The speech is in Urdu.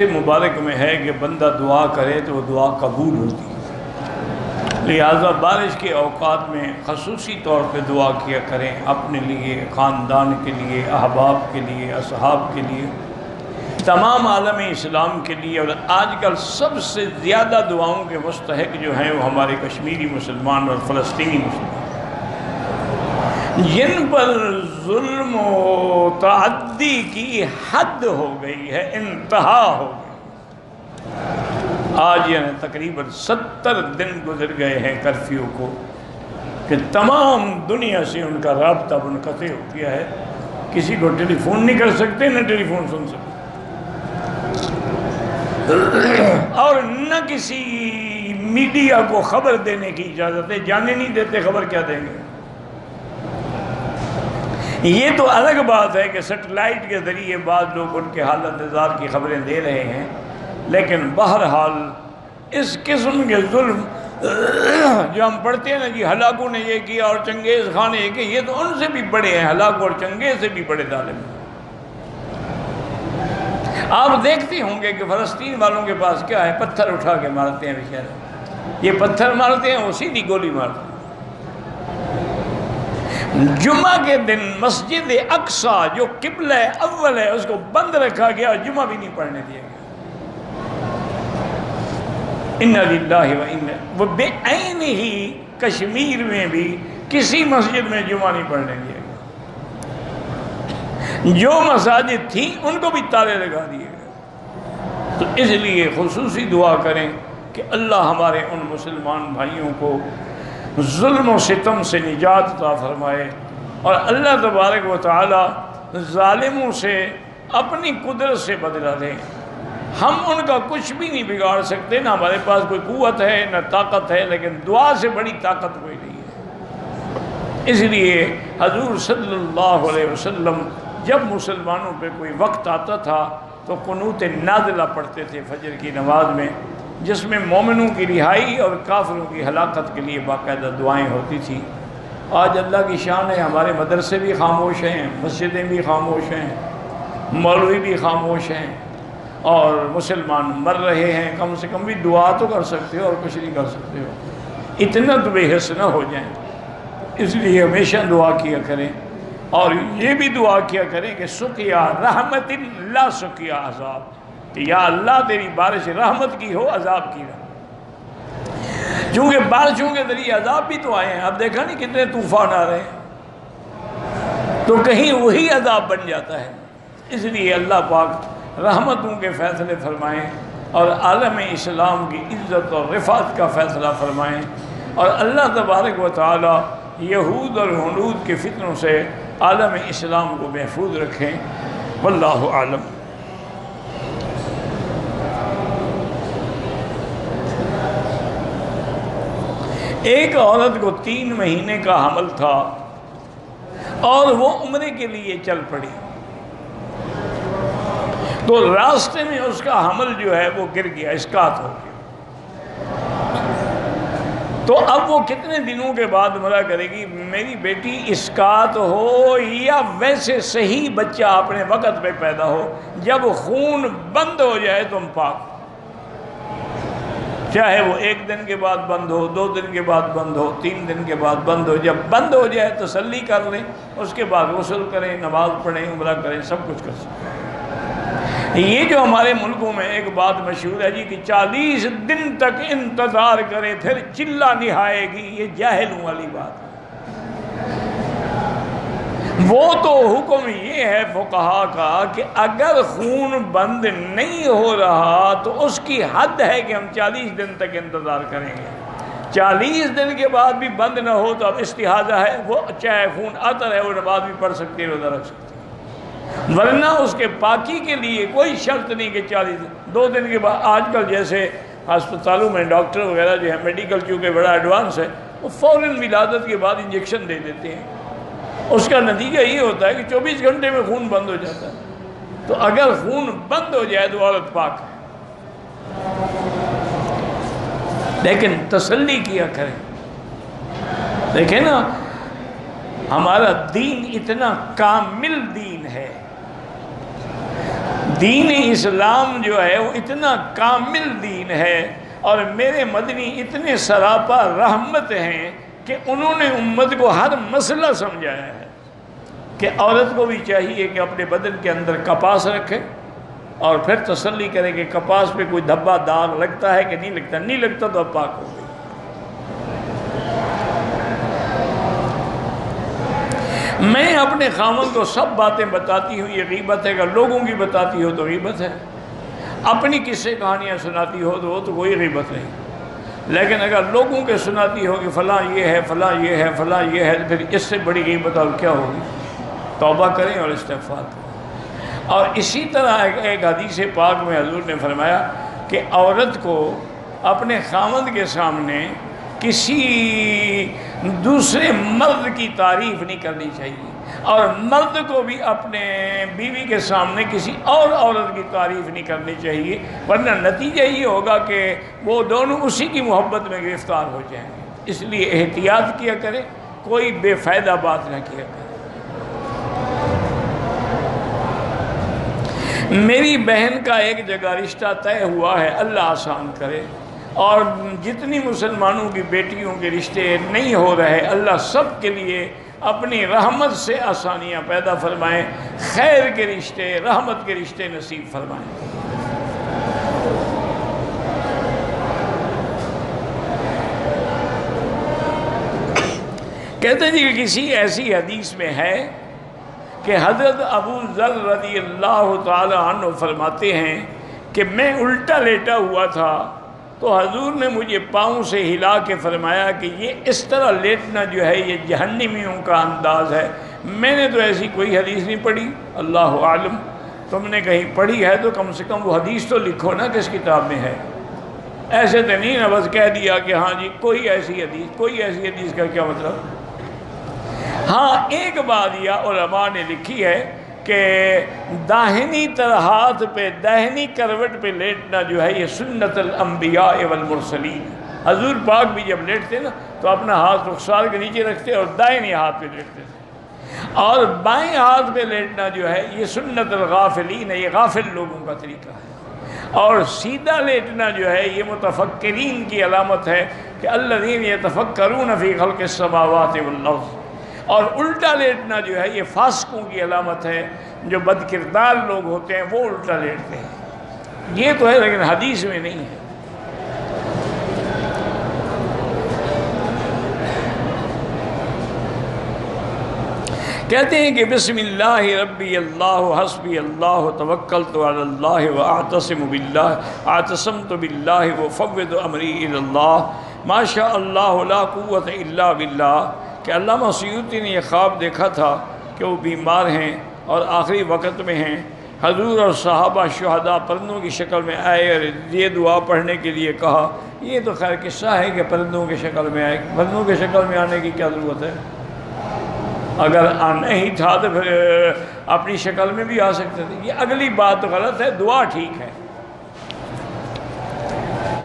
مبارک میں ہے کہ بندہ دعا کرے تو وہ دعا قبول ہوتی ہے، لہذا بارش کے اوقات میں خصوصی طور پہ دعا کیا کریں، اپنے لیے، خاندان کے لیے، احباب کے لیے، اصحاب کے لیے، تمام عالم اسلام کے لیے۔ اور آج کل سب سے زیادہ دعاؤں کے مستحق جو ہیں وہ ہمارے کشمیری مسلمان اور فلسطینی مسلمان، جن پر ظلم و تعدی کی حد ہو گئی ہے، انتہا ہو گئی۔ آج یعنی تقریباً 70 دن گزر گئے ہیں کرفیو کو، کہ تمام دنیا سے ان کا رابطہ منقطع ہو گیا ہے، کسی کو ٹیلی فون نہیں کر سکتے، نہ ٹیلی فون سن سکتے، اور نہ کسی میڈیا کو خبر دینے کی اجازت ہے، جانے نہیں دیتے، خبر کیا دیں گے۔ یہ تو الگ بات ہے کہ سیٹلائٹ کے ذریعے بعض لوگ ان کے حالت زار کی خبریں دے رہے ہیں، لیکن بہرحال اس قسم کے ظلم جو ہم پڑھتے ہیں نا جی، ہلاکو نے یہ کیا اور چنگیز خان نے یہ کیا، یہ تو ان سے بھی بڑے ہیں، ہلاکو اور چنگیز سے بھی بڑے ظالم ہیں۔ آپ دیکھتے ہوں گے کہ فلسطین والوں کے پاس کیا ہے، پتھر اٹھا کے مارتے ہیں بیچارے، یہ پتھر مارتے ہیں، وہ سیدھی گولی مارتے ہیں۔ جمعہ کے دن مسجد اقصیٰ جو قبلہ اول ہے اس کو بند رکھا گیا اور جمعہ بھی نہیں پڑھنے دیا گیا۔ اِنَّا لِلَّهِ وَإِنَّا، وہ بے عین ہی کشمیر میں بھی کسی مسجد میں جمعہ نہیں پڑھنے دیا گیا، جو مساجد تھیں ان کو بھی تالے لگا دیے گئے۔ تو اس لیے خصوصی دعا کریں کہ اللہ ہمارے ان مسلمان بھائیوں کو ظلم و ستم سے نجات عطا فرمائے، اور اللہ تبارک و تعالی ظالموں سے اپنی قدرت سے بدلہ دے۔ ہم ان کا کچھ بھی نہیں بگاڑ سکتے، نہ ہمارے پاس کوئی قوت ہے نہ طاقت ہے، لیکن دعا سے بڑی طاقت کوئی نہیں ہے۔ اس لیے حضور صلی اللہ علیہ وسلم جب مسلمانوں پہ کوئی وقت آتا تھا تو قنوت نازلہ پڑھتے تھے فجر کی نماز میں، جس میں مومنوں کی رہائی اور کافروں کی ہلاکت کے لیے باقاعدہ دعائیں ہوتی تھیں۔ آج اللہ کی شان ہے، ہمارے مدرسے بھی خاموش ہیں، مسجدیں بھی خاموش ہیں، مولوی بھی خاموش ہیں، اور مسلمان مر رہے ہیں۔ کم سے کم بھی دعا تو کر سکتے ہو، اور کچھ نہیں کر سکتے ہو، اتنا تو بے حس نہ ہو جائیں۔ اس لیے ہمیشہ دعا کیا کریں، اور یہ بھی دعا کیا کریں کہ سقیا رحمت لا سقیا عذاب، کہ یا اللہ تیری بارش رحمت کی ہو، عذاب کی نہ۔ چونکہ بارشوں کے ذریعے عذاب بھی تو آئے ہیں، اب دیکھا نہیں کتنے طوفان آ رہے ہیں، تو کہیں وہی عذاب بن جاتا ہے۔ اس لیے اللہ پاک رحمتوں کے فیصلے فرمائیں، اور عالم اسلام کی عزت اور رفعت کا فیصلہ فرمائیں، اور اللہ تبارک و تعالی یہود اور ہنود کے فتنوں سے عالم اسلام کو محفوظ رکھیں۔ واللہ اعلم۔ ایک عورت کو 3 مہینے کا حمل تھا اور وہ عمرے کے لیے چل پڑی، تو راستے میں اس کا حمل جو ہے وہ گر گیا، اسقاط ہو گیا۔ تو اب وہ کتنے دنوں کے بعد عمرہ کرے گی؟ میری بیٹی اسقاط ہو یا ویسے صحیح بچہ اپنے وقت پہ پیدا ہو، جب خون بند ہو جائے تم پاک، چاہے وہ 1 دن کے بعد بند ہو، 2 دن کے بعد بند ہو، 3 دن کے بعد بند ہو، جب بند ہو جائے تسلی کر لیں، اس کے بعد غسل کریں، نماز پڑھیں، عمرہ کریں، سب کچھ کر سکیں۔ یہ جو ہمارے ملکوں میں ایک بات مشہور ہے جی کہ 40 دن تک انتظار کرے پھر چلہ نہائے گی، یہ جاہلوں والی بات ہے۔ وہ تو حکم یہ ہے فقہا کا کہ اگر خون بند نہیں ہو رہا تو اس کی حد ہے کہ ہم 40 دن تک انتظار کریں گے۔ 40 دن کے بعد بھی بند نہ ہو تو اب استحاضہ ہے، وہ چاہے خون آتا رہے، وہ نماز بھی پڑھ سکتی ہے، روزہ رکھ سکتی ہے، ورنہ اس کے پاکی کے لیے کوئی شرط نہیں کہ 40 دن 2 دن کے بعد۔ آج کل جیسے ہسپتالوں میں ڈاکٹر وغیرہ جو ہے، میڈیکل چونکہ بڑا ایڈوانس ہے، وہ فوراً ولادت کے بعد انجیکشن دے دیتے ہیں، اس کا نتیجہ یہ ہوتا ہے کہ 24 گھنٹے میں خون بند ہو جاتا ہے۔ تو اگر خون بند ہو جائے تو عورت پاک ہے، لیکن تسلی کیا کریں۔ دیکھیں نا، ہمارا دین اتنا کامل دین ہے، دین اسلام جو ہے وہ اتنا کامل دین ہے اور میرے مدنی اتنے سراپا رحمت ہیں کہ انہوں نے امت کو ہر مسئلہ سمجھایا ہے کہ عورت کو بھی چاہیے کہ اپنے بدن کے اندر کپاس رکھے اور پھر تسلی کرے کہ کپاس پہ کوئی دھبا داغ لگتا ہے کہ نہیں لگتا، نہیں لگتا تو اب پاک ہو گئی۔ میں اپنے خاوند کو سب باتیں بتاتی ہوں، یہ غیبت ہے، اگر لوگوں کی بتاتی ہو تو غیبت ہے، اپنی قصے کہانیاں سناتی ہو تو وہ تو کوئی غیبت نہیں، لیکن اگر لوگوں کے سناتی ہو کہ فلاں یہ ہے فلاں یہ ہے فلاں یہ ہے، پھر اس سے بڑی غیبت اور کیا ہوگی؟ توبہ کریں اور استغفار کریں۔ اور اسی طرح ایک حدیث پاک میں حضور نے فرمایا کہ عورت کو اپنے خاوند کے سامنے کسی دوسرے مرد کی تعریف نہیں کرنی چاہیے، اور مرد کو بھی اپنے بیوی کے سامنے کسی اور عورت کی تعریف نہیں کرنی چاہیے، ورنہ نتیجہ یہ ہوگا کہ وہ دونوں اسی کی محبت میں گرفتار ہو جائیں گے۔ اس لیے احتیاط کیا کرے، کوئی بے فائدہ بات نہ کیا کرے۔ میری بہن کا ایک جگہ رشتہ طے ہوا ہے، اللہ آسان کرے، اور جتنی مسلمانوں کی بیٹیوں کے رشتے نہیں ہو رہے، اللہ سب کے لیے اپنی رحمت سے آسانیاں پیدا فرمائیں، خیر کے رشتے، رحمت کے رشتے نصیب فرمائیں۔ کہتے ہیں کہ کسی ایسی حدیث میں ہے کہ حضرت ابو ذر رضی اللہ تعالی عنہ فرماتے ہیں کہ میں الٹا لیٹا ہوا تھا تو حضور نے مجھے پاؤں سے ہلا کے فرمایا کہ یہ اس طرح لیٹنا جو ہے یہ جہنمیوں کا انداز ہے۔ میں نے تو ایسی کوئی حدیث نہیں پڑھی، اللہ عالم، تم نے کہیں پڑھی ہے تو کم سے کم وہ حدیث تو لکھو نا کس کتاب میں ہے، ایسے تو نہیں نا بس کہہ دیا کہ ہاں جی کوئی ایسی حدیث کا کیا مطلب۔ ہاں ایک بات یہ علماء نے لکھی ہے کہ داہنی طرح ہاتھ پہ داہنی کروٹ پہ لیٹنا جو ہے یہ سنت الانبیاء والمرسلین۔ حضور پاک بھی جب لیٹتے نا تو اپنا ہاتھ رخسار کے نیچے رکھتے اور دائیں ہاتھ پہ لیٹتے تھے، اور بائیں ہاتھ پہ لیٹنا جو ہے یہ سنت الغافلین ہے، یہ غافل لوگوں کا طریقہ ہے، اور سیدھا لیٹنا جو ہے یہ متفکرین کی علامت ہے کہ الذین یتفکرون فی خلق السماوات والارض، اور الٹا لیٹنا جو ہے یہ فاسقوں کی علامت ہے، جو بد کردار لوگ ہوتے ہیں وہ الٹا لیٹتے ہیں۔ یہ تو ہے لیکن حدیث میں نہیں ہے۔ کہتے ہیں کہ بسم اللہ ربی اللہ حسبی اللہ توکلت علی اللہ واعتصمت باللہ وفوض امری الی اللہ ما شاء اللہ لا قوت الا باللہ۔ کہ علامہ سیوطی نے یہ خواب دیکھا تھا کہ وہ بیمار ہیں اور آخری وقت میں ہیں، حضور اور صحابہ شہداء پرندوں کی شکل میں آئے اور یہ دعا پڑھنے کے لیے کہا۔ یہ تو خیر قصہ ہے کہ پرندوں کی شکل میں آئے، پرندوں کی شکل میں آنے کی کیا ضرورت ہے؟ اگر آنا ہی تھا تو پھر اپنی شکل میں بھی آ سکتے تھے۔ یہ اگلی بات غلط ہے، دعا ٹھیک ہے۔